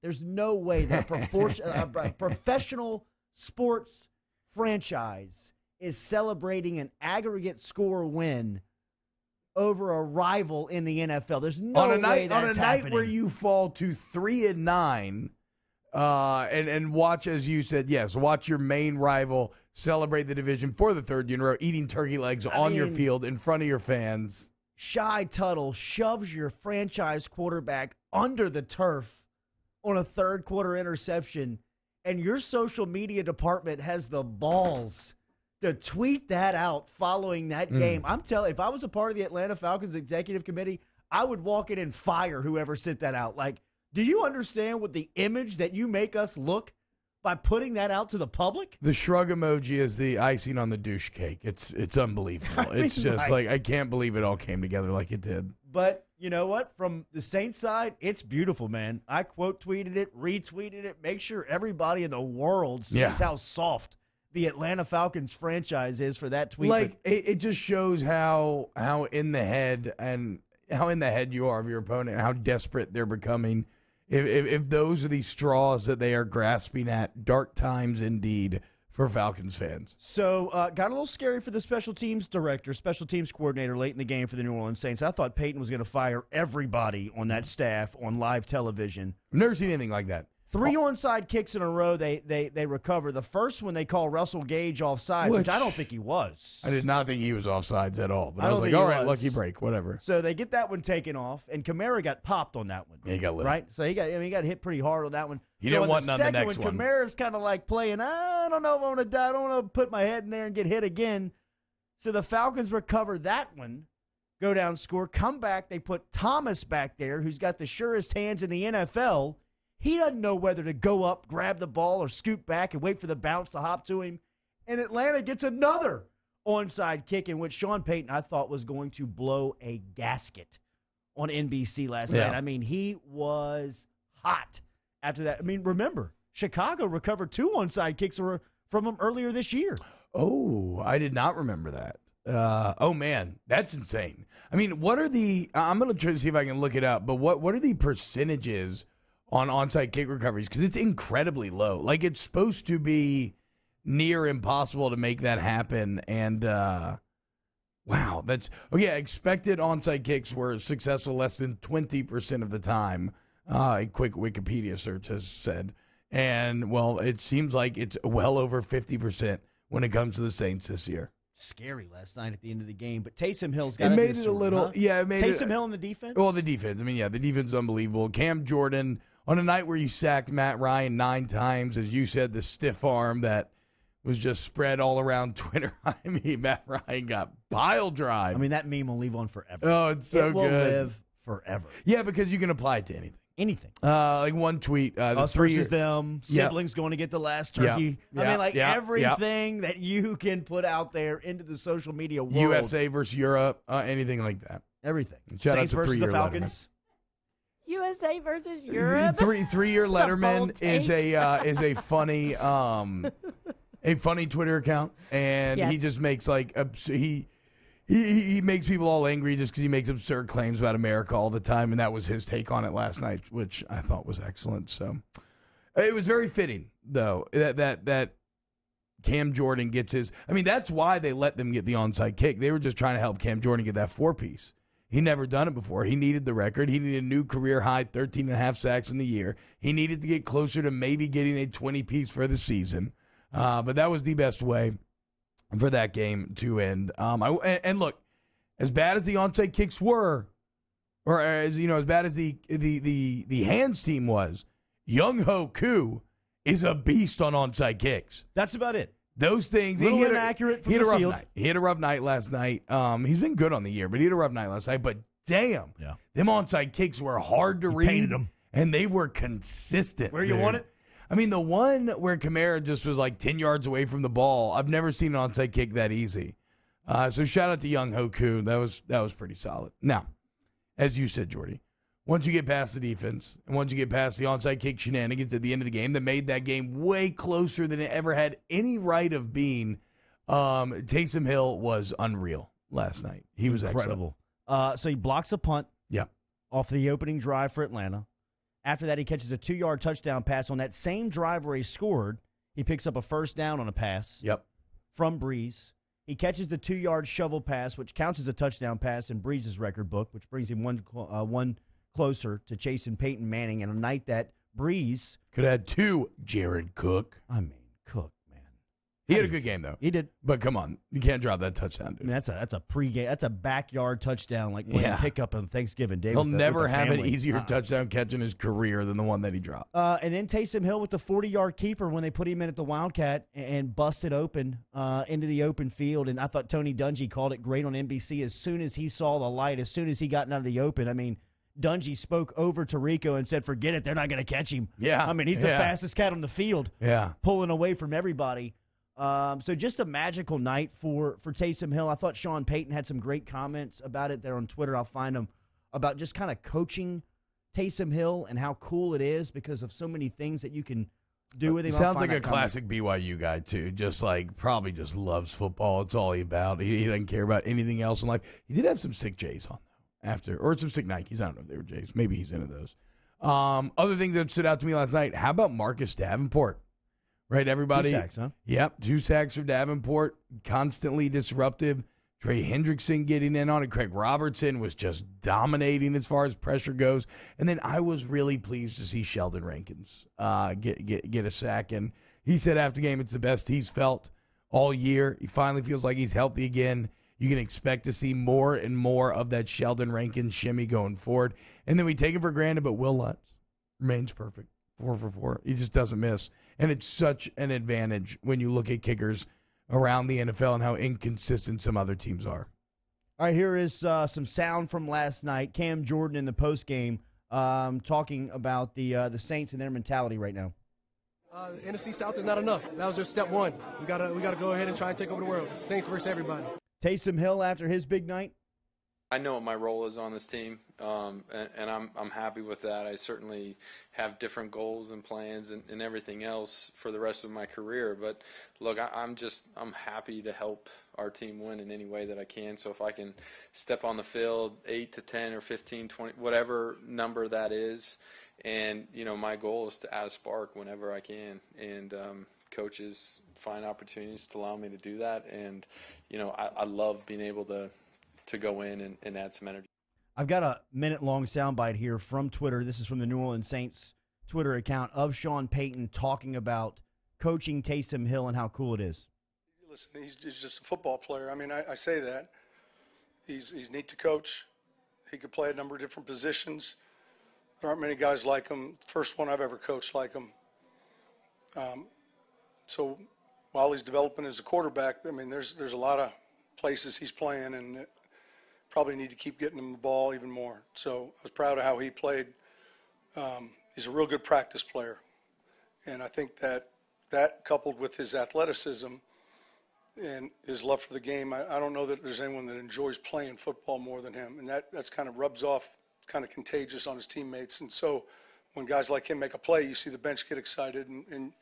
There's no way that a professional sports franchise is celebrating an aggregate score win over a rival in the NFL. There's no way that's happening. Night where you fall to 3-9, and watch, as you said, watch your main rival celebrate the division for the third year in a row, eating turkey legs on your field in front of your fans. Shy Tuttle shoves your franchise quarterback under the turf on a third quarter interception, and your social media department has the balls to tweet that out following that game. I'm telling you, if I was a part of the Atlanta Falcons executive committee, I would walk in and fire whoever sent that out. Like, do you understand what the image that you make us look by putting that out to the public? The shrug emoji is the icing on the douche cake. It's unbelievable. It's just like, I can't believe it all came together like it did. But you know what? From the Saints side, it's beautiful, man. I quote tweeted it, retweeted it. Make sure everybody in the world sees how soft the Atlanta Falcons franchise is for that tweet. Like, it just shows how in the head you are of your opponent, how desperate they're becoming. If those are the straws that they are grasping at, dark times indeed for Falcons fans. So, got a little scary for the special teams director, special teams coordinator late in the game for the New Orleans Saints. I thought Peyton was going to fire everybody on that staff on live television. I've never seen anything like that. 3 onside kicks in a row they recover. The first one they call Russell Gage offside, which I don't think he was. I did not think he was offsides at all. But I was like, all right, lucky break, whatever. So they get that one taken off, and Kamara got popped on that one. Yeah, he got lit. Right? So he got hit pretty hard on that one. He didn't want none the next one. Kamara's kind of like playing, I don't know if I want to die. I don't want to put my head in there and get hit again. So the Falcons recover that one, go down, score, come back. They put Thomas back there, who's got the surest hands in the NFL. He doesn't know whether to go up, grab the ball, or scoot back and wait for the bounce to hop to him. And Atlanta gets another onside kick in which Sean Payton, I thought, was going to blow a gasket on NBC last night. I mean, he was hot after that. I mean, remember, Chicago recovered 2 onside kicks from him earlier this year. Oh, I did not remember that. Oh, man, that's insane. I mean, what are the – I'm going to try to see if I can look it up, but what are the percentages – on onside kick recoveries? Because it's incredibly low. Like, it's supposed to be near impossible to make that happen. And, wow, that's – oh, yeah, expected onside kicks were successful less than 20% of the time, a quick Wikipedia search has said. And, well, it seems like it's well over 50% when it comes to the Saints this year. Scary last night at the end of the game, but Taysom Hill's got it made it a little, it made Taysom Hill in the defense? Well, the defense. I mean, the defense is unbelievable. Cam Jordan, on a night where you sacked Matt Ryan 9 times, as you said, the stiff arm that was just spread all around Twitter. I mean, Matt Ryan got pile drive. I mean, that meme will live on forever. Oh, it's so good. It will live forever. Yeah, because you can apply it to anything. Anything. Like one tweet. Us versus them, siblings going to get the last turkey. I mean, everything that you can put out there into the social media world. USA versus Europe, anything like that. Everything. Shout Saints out to versus the Falcons. Letterman. USA versus Europe. Three-year Letterman is a funny Twitter account, and he just makes like He makes people all angry just because he makes absurd claims about America all the time, and that was his take on it last night, which I thought was excellent. So it was very fitting, though, that Cam Jordan gets his. I mean, that's why they let them get the onside kick. They were just trying to help Cam Jordan get that 4-piece. He never done it before. He needed the record. He needed a new career high, 13.5 sacks in the year. He needed to get closer to maybe getting a 20-piece for the season. But that was the best way for that game to end. And look, as bad as the onside kicks were, or as bad as the hands team was, Young Ho Koo is a beast on onside kicks. That's about it. Those things. He had inaccurate from the field. He had a rough night last night. He's been good on the year, but he had a rough night last night. But damn, them onside kicks were hard to read, and they were consistent. Where you want it? I mean, the one where Kamara just was like 10 yards away from the ball, I've never seen an onside kick that easy. So shout out to Young Ho Koo. That was pretty solid. Now, as you said, Jordy, once you get past the defense and once you get past the onside kick shenanigans at the end of the game that made that game way closer than it ever had any right of being, Taysom Hill was unreal last night. He was incredible. So he blocks a punt off the opening drive for Atlanta. After that, he catches a 2-yard touchdown pass on that same drive where he scored. He picks up a first down on a pass from Breeze. He catches the 2-yard shovel pass, which counts as a touchdown pass in Breeze's record book, which brings him one closer to chasing Peyton Manning in a night that Breeze could have had 2 Jared Cook. I mean, Cook, man. He had a good game, though. He did. But come on. You can't drop that touchdown, dude. I mean, that's a pregame. That's a backyard touchdown, like playing pickup on Thanksgiving Day. He'll never have an easier touchdown catch in his career than the one that he dropped. And then Taysom Hill with the 40-yard keeper when they put him in at the Wildcat and busted open into the open field. And I thought Tony Dungy called it great on NBC as soon as he saw the light, as soon as he got out of the open. I mean, Dungy spoke over to Rico and said, forget it, they're not going to catch him. Yeah. I mean, he's the fastest cat on the field. Yeah. Pulling away from everybody. So just a magical night for Taysom Hill. I thought Sean Payton had some great comments about it there on Twitter. I'll find them about just kind of coaching Taysom Hill and how cool it is because of so many things that you can do with him. Sounds like a classic BYU guy, too. Just like probably just loves football. It's all about. He doesn't care about anything else in life. He did have some sick J's on, though, after. Or some sick Nikes. I don't know if they were J's. Maybe he's into those. Other thing that stood out to me last night, how about Marcus Davenport? Right, everybody? 2 sacks, huh? Yep, 2 sacks for Davenport. Constantly disruptive. Trey Hendrickson getting in on it. Craig Robertson was just dominating as far as pressure goes. And then I was really pleased to see Sheldon Rankins get a sack. And he said after the game it's the best he's felt all year. He finally feels like he's healthy again. You can expect to see more and more of that Sheldon Rankins shimmy going forward. And then we take it for granted, but Will Lutz remains perfect. 4 for 4. He just doesn't miss. And it's such an advantage when you look at kickers around the NFL and how inconsistent some other teams are. All right, here is some sound from last night. Cam Jordan in the postgame talking about the Saints and their mentality right now. The NFC South is not enough. That was just step one. We gotta go ahead and try and take over the world. It's Saints versus everybody. Taysom Hill after his big night. I know what my role is on this team, and I'm happy with that. I certainly have different goals and plans and everything else for the rest of my career. But look, I'm happy to help our team win in any way that I can. So if I can step on the field 8 to 10 or 15, 20, whatever number that is, and my goal is to add a spark whenever I can. And coaches find opportunities to allow me to do that. And I love being able to go in and add some energy. I've got a minute-long soundbite here from Twitter. This is from the New Orleans Saints Twitter account of Sean Payton talking about coaching Taysom Hill and how cool it is. Listen, he's just a football player. I mean, I say that. He's neat to coach. He could play a number of different positions. There aren't many guys like him. First one I've ever coached like him. So while he's developing as a quarterback, I mean, there's a lot of places he's playing, and probably need to keep getting him the ball even more. So I was proud of how he played. He's a real good practice player. And I think that coupled with his athleticism and his love for the game, I don't know that there's anyone that enjoys playing football more than him. And that's kind of rubs off, kind of contagious on his teammates. And so when guys like him make a play, you see the bench get excited. And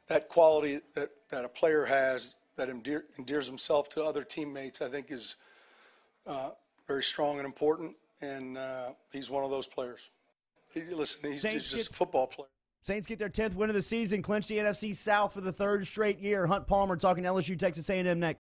that quality that a player has that endears himself to other teammates, I think is very strong and important, and he's one of those players. He's just a football player. Saints get their 10th win of the season, clinch the NFC South for the 3rd straight year. Hunt Palmer talking LSU, Texas A&M next.